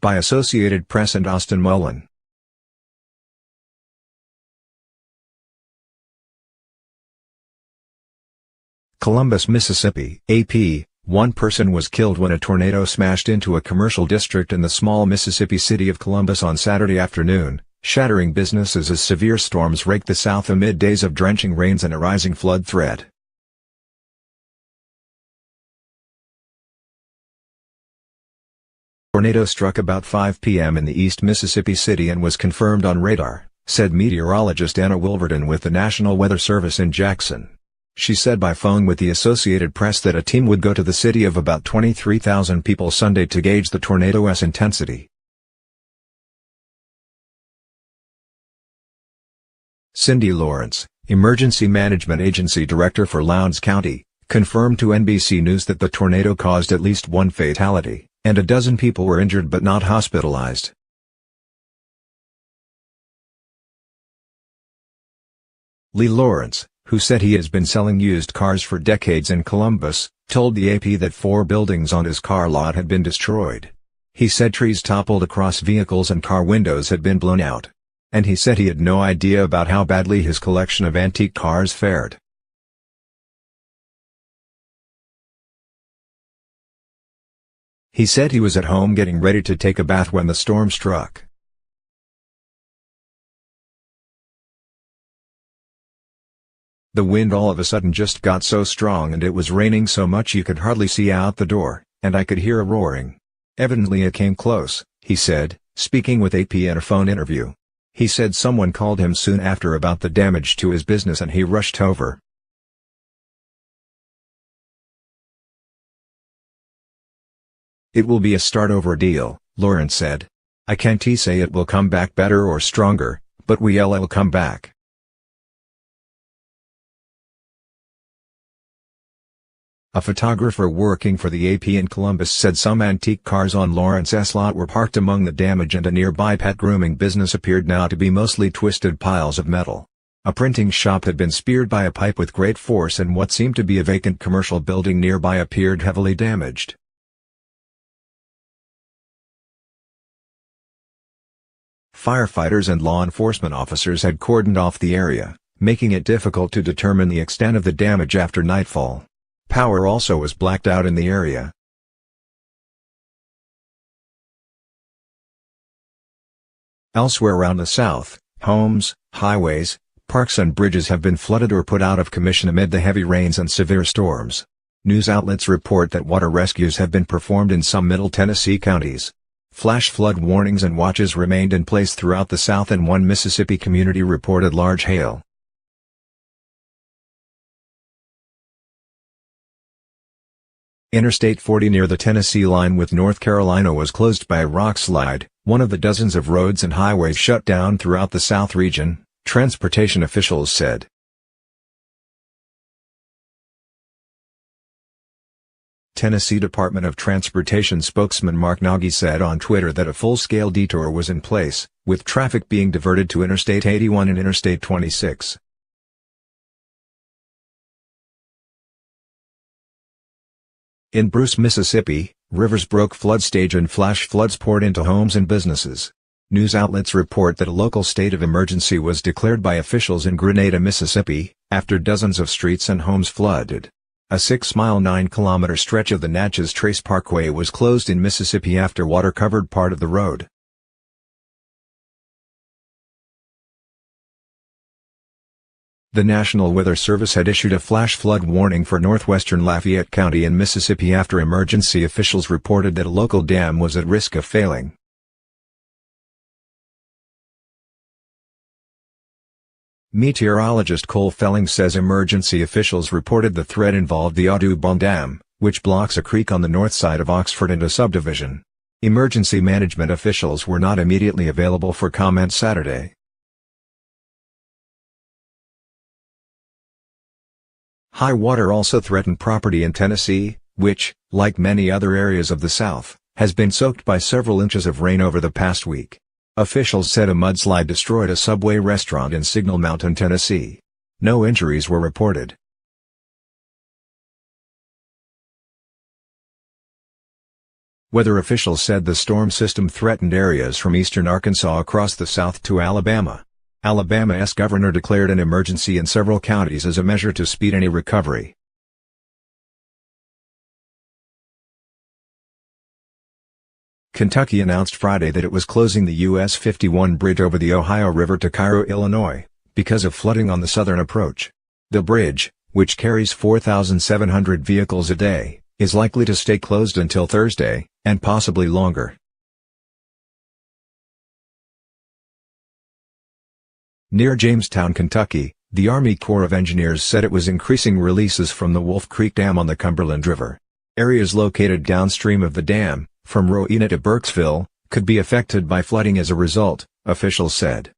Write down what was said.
by Associated Press and Austin Mullen. Columbus, Mississippi. AP, one person was killed when a tornado smashed into a commercial district in the small Mississippi city of Columbus on Saturday afternoon, shattering businesses as severe storms raked the south amid days of drenching rains and a rising flood threat. The tornado struck about 5 p.m. in the East Mississippi city and was confirmed on radar, said meteorologist Anna Wilverton with the National Weather Service in Jackson. She said by phone with the Associated Press that a team would go to the city of about 23,000 people Sunday to gauge the tornado's intensity. Cindy Lawrence, Emergency Management Agency Director for Lowndes County, confirmed to NBC News that the tornado caused at least one fatality, and a dozen people were injured but not hospitalized. Lee Lawrence, who said he has been selling used cars for decades in Columbus, told the AP that 4 buildings on his car lot had been destroyed. He said trees toppled across vehicles and car windows had been blown out. And he said he had no idea about how badly his collection of antique cars fared. He said he was at home getting ready to take a bath when the storm struck. The wind all of a sudden just got so strong and it was raining so much you could hardly see out the door, and I could hear a roaring. Evidently it came close, he said, speaking with AP in a phone interview. He said someone called him soon after about the damage to his business and he rushed over. It will be a start-over deal, Lawrence said. I can't say it will come back better or stronger, but we'll come back. A photographer working for the AP in Columbus said some antique cars on Lawrence's lot were parked among the damage and a nearby pet grooming business appeared now to be mostly twisted piles of metal. A printing shop had been speared by a pipe with great force and what seemed to be a vacant commercial building nearby appeared heavily damaged. Firefighters and law enforcement officers had cordoned off the area, making it difficult to determine the extent of the damage after nightfall. Power also was blacked out in the area. Elsewhere around the South, homes, highways, parks and bridges have been flooded or put out of commission amid the heavy rains and severe storms. News outlets report that water rescues have been performed in some Middle Tennessee counties. Flash flood warnings and watches remained in place throughout the South and one Mississippi community reported large hail. Interstate 40 near the Tennessee line with North Carolina was closed by a rock slide, one of the dozens of roads and highways shut down throughout the South region, transportation officials said. Tennessee Department of Transportation spokesman Mark Nagy said on Twitter that a full-scale detour was in place, with traffic being diverted to Interstate 81 and Interstate 26. In Bruce, Mississippi, rivers broke flood stage and flash floods poured into homes and businesses. News outlets report that a local state of emergency was declared by officials in Grenada, Mississippi, after dozens of streets and homes flooded. A 6-mile 9-kilometer stretch of the Natchez Trace Parkway was closed in Mississippi after water covered part of the road. The National Weather Service had issued a flash flood warning for northwestern Lafayette County in Mississippi after emergency officials reported that a local dam was at risk of failing. Meteorologist Cole Felling says emergency officials reported the threat involved the Audubon Dam, which blocks a creek on the north side of Oxford and a subdivision. Emergency management officials were not immediately available for comment Saturday. High water also threatened property in Tennessee, which, like many other areas of the South, has been soaked by several inches of rain over the past week. Officials said a mudslide destroyed a Subway restaurant in Signal Mountain, Tennessee. No injuries were reported. Weather officials said the storm system threatened areas from eastern Arkansas across the south to Alabama. Alabama's governor declared an emergency in several counties as a measure to speed any recovery. Kentucky announced Friday that it was closing the US 51 bridge over the Ohio River to Cairo, Illinois, because of flooding on the southern approach. The bridge, which carries 4,700 vehicles a day, is likely to stay closed until Thursday, and possibly longer. Near Jamestown, Kentucky, the Army Corps of Engineers said it was increasing releases from the Wolf Creek Dam on the Cumberland River. Areas located downstream of the dam, from Rowena to Burkesville, could be affected by flooding as a result, officials said.